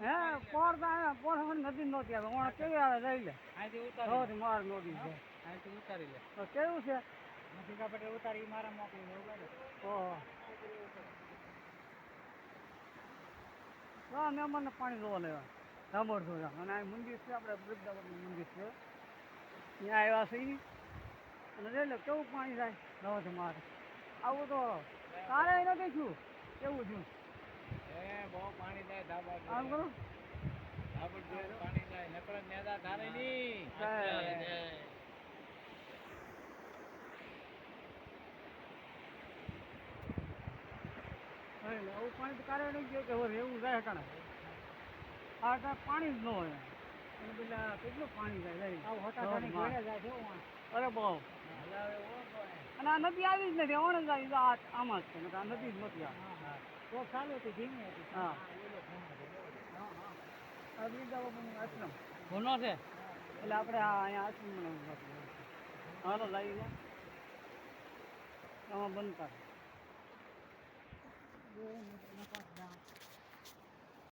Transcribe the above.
હે પોર નદી નહોતી આવે ઓણ કેવી આવે લઈ લે સૌથી માર નદી છે ઉતારી લે તો કેવું છે નજીકા પટેલ ઉતારી મારા મોકલી ઓહો હા મહેમાનને પાણી જોવા લેવા સાંભળજો અને આ મંદિર છે આપણે વૃંદાવનનું મંદિર છે ત્યાં આવ્યા છે અને લઈ લે કેવું પાણી જાય રવાથી મારે આવું તો તારે નથી છું કેવું છું બહુ પાણી જાય ધાબા આમ કરું પાણી જાય નકળ નેદા ધારે ની આવું પાણી તો કારે નહીં ગયું કે હવે એવું જાય કાણે આ ત્યાં પાણી જ ન હોય અને પેલા કેટલું પાણી જાય અરે બહુ અને આ નદી આવી જ નથી ઓણ જ આવી આમાં જ છે આ નદી જ નથી તો ચાલુ હતી ધીમી હતી હા વૃંદાવન આશ્રમ ઘણો છે એટલે આપણે અહીંયા આશ્રમ હાલો લાવી લે આમાં બનતા